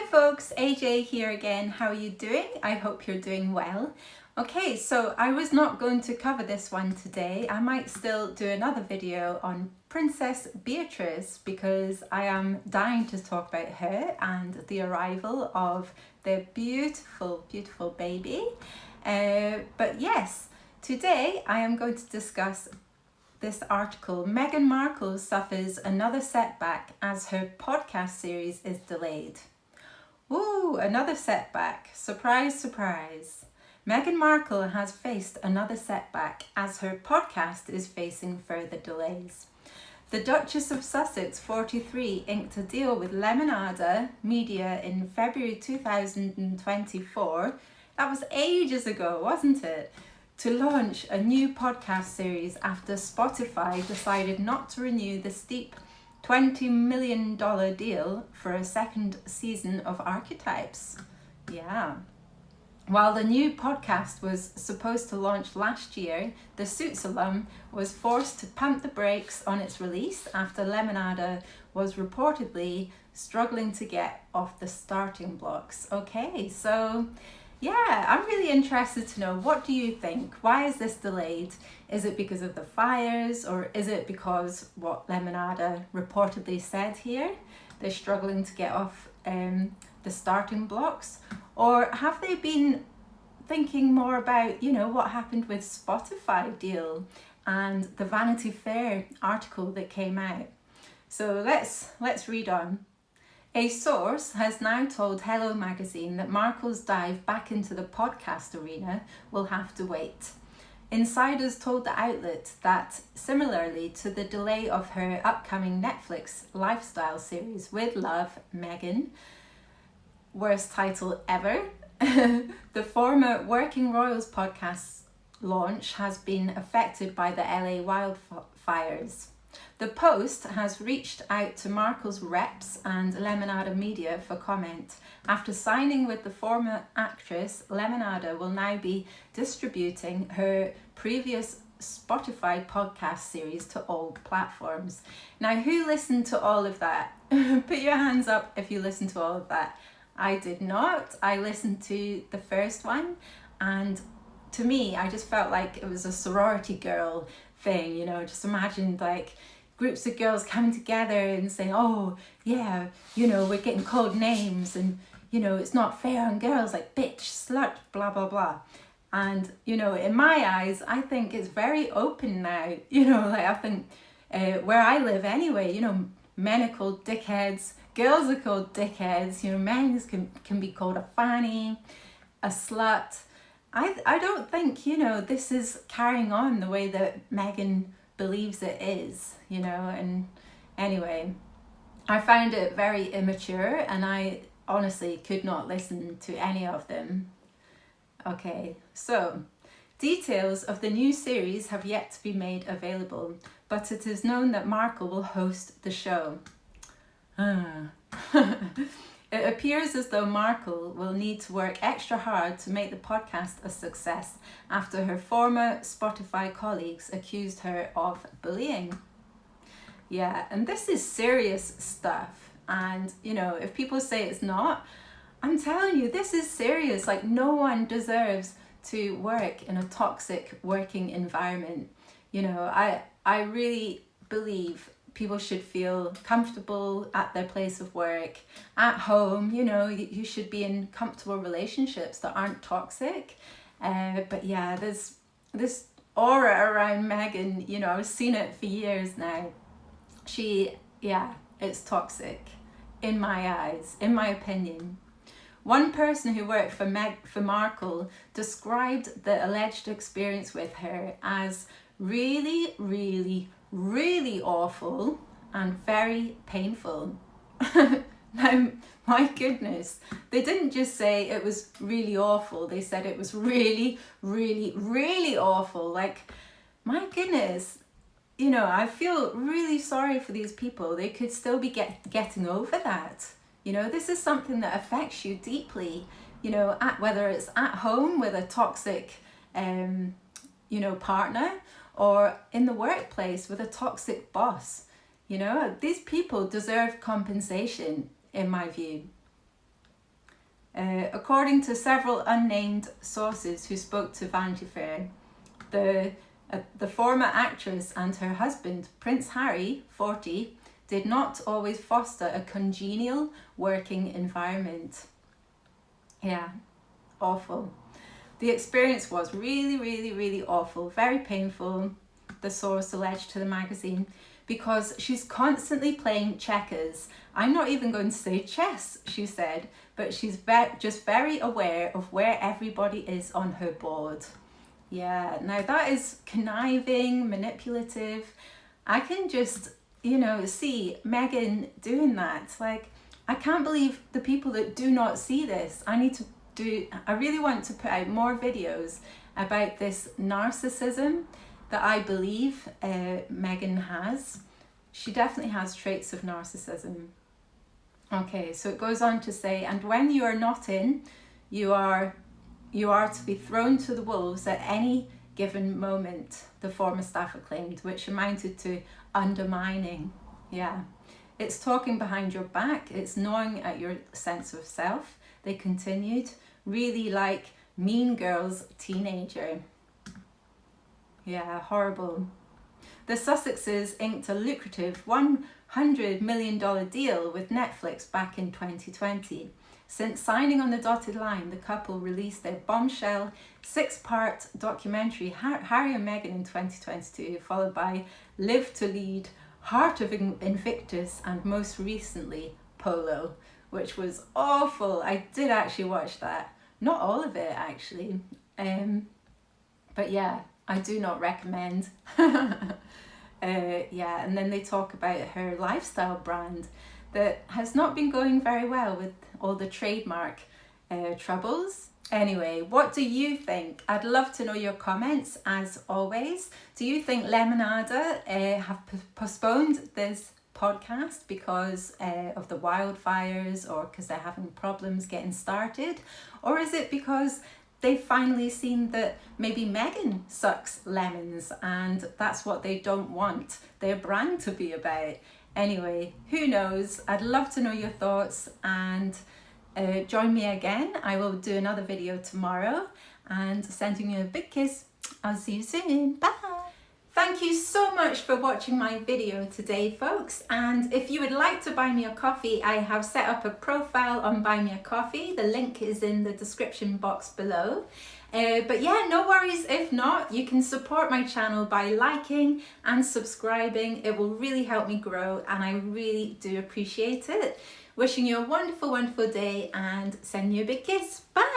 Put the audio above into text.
folks, AJ here again. How are you doing? I hope you're doing well. Okay, so I was not going to cover this one today. I might still do another video on Princess Beatrice because I am dying to talk about her and the arrival of their beautiful, beautiful baby. But yes, today I am going to discuss this article. Meghan Markle suffers another setback as her podcast series is delayed. Ooh, another setback. Surprise, surprise. Meghan Markle has faced another setback as her podcast is facing further delays. The Duchess of Sussex, 43, inked a deal with Lemonada Media in February 2024. That was ages ago, wasn't it? To launch a new podcast series after Spotify decided not to renew the steep $20 million deal for a second season of Archetypes. Yeah. While the new podcast was supposed to launch last year, the Suits alum was forced to pump the brakes on its release after Lemonada was reportedly struggling to get off the starting blocks. Okay, so yeah, I'm really interested to know, what do you think? Why is this delayed? Is it because of the fires, or is it because what Lemonada reportedly said here? They're struggling to get off the starting blocks? Or have they been thinking more about, what happened with Spotify deal and the Vanity Fair article that came out? So let's read on. A source has now told Hello magazine that Markle's dive back into the podcast arena will have to wait. Insiders told the outlet that, similarly to the delay of her upcoming Netflix lifestyle series With Love, Meghan, worst title ever, the former Working Royals podcast launch has been affected by the LA wildfires. The Post has reached out to Markle's reps and Lemonada Media for comment. After signing with the former actress, Lemonada will now be distributing her previous Spotify podcast series to all platforms. Now, who listened to all of that? Put your hands up if you listened to all of that. I did not. I listened to the first one, and to me, I just felt like it was a sorority girl thing, just imagined like groups of girls coming together and saying, oh yeah, we're getting called names, and it's not fair on girls, like bitch, slut, blah blah blah. And in my eyes, I think it's very open now. I think where I live anyway, men are called dickheads, girls are called dickheads, men can be called a fanny, a slut. I don't think, this is carrying on the way that Meghan believes it is, and anyway, I found it very immature, and I honestly could not listen to any of them. Okay, so details of the new series have yet to be made available, but it is known that Markle will host the show. It appears as though Markle will need to work extra hard to make the podcast a success after her former Spotify colleagues accused her of bullying. Yeah, and this is serious stuff. And, if people say it's not, I'm telling you, this is serious. Like, no one deserves to work in a toxic working environment. I really believe people should feel comfortable at their place of work, at home. You should be in comfortable relationships that aren't toxic. But yeah, there's this aura around Meghan, I've seen it for years now. It's toxic in my eyes, in my opinion. One person who worked for Markle described the alleged experience with her as really, really, really awful and very painful. Now, my goodness, they didn't just say it was really awful, they said it was really, really, really awful. Like, my goodness, I feel really sorry for these people. They could still be getting over that. This is something that affects you deeply, whether it's at home with a toxic, partner, or in the workplace with a toxic boss. These people deserve compensation, in my view. According to several unnamed sources who spoke to Vanity Fair, the former actress and her husband, Prince Harry, 40, did not always foster a congenial working environment. Yeah, awful. The experience was really, really, really awful, very painful, the source alleged to the magazine, because she's constantly playing checkers. I'm not even going to say chess, she said, but she's just very aware of where everybody is on her board. Yeah, now that is conniving, manipulative. I can just, see Meghan doing that. Like, I can't believe the people that do not see this. I really want to put out more videos about this narcissism that I believe Meghan has. She definitely has traits of narcissism. Okay, so it goes on to say, and when you are not in, you are to be thrown to the wolves at any given moment, the former staffer claimed, which amounted to undermining. Yeah, it's talking behind your back, it's gnawing at your sense of self, they continued, really like Mean Girls teenager. Yeah, horrible. The Sussexes inked a lucrative $100 million deal with Netflix back in 2020. Since signing on the dotted line, the couple released their bombshell 6-part documentary, Harry and Meghan, in 2022, followed by Live to Lead, Heart of Invictus, and most recently, Polo, which was awful. I did actually watch that. Not all of it, actually. But yeah, I do not recommend. Yeah, and then they talk about her lifestyle brand that has not been going very well with all the trademark troubles. Anyway, what do you think? I'd love to know your comments as always. Do you think Lemonada have postponed this podcast because of the wildfires, or because they're having problems getting started? Or is it because they've finally seen that maybe Meghan sucks lemons and that's what they don't want their brand to be about? Anyway, who knows? I'd love to know your thoughts, and join me again. I will do another video tomorrow, and sending you a big kiss. I'll see you soon. Bye. Thank you so much for watching my video today, folks. And if you would like to buy me a coffee, I have set up a profile on Buy Me a Coffee. The link is in the description box below. But yeah, no worries if not. You can support my channel by liking and subscribing. It will really help me grow, and I really do appreciate it. Wishing you a wonderful, wonderful day, and sending you a big kiss. Bye.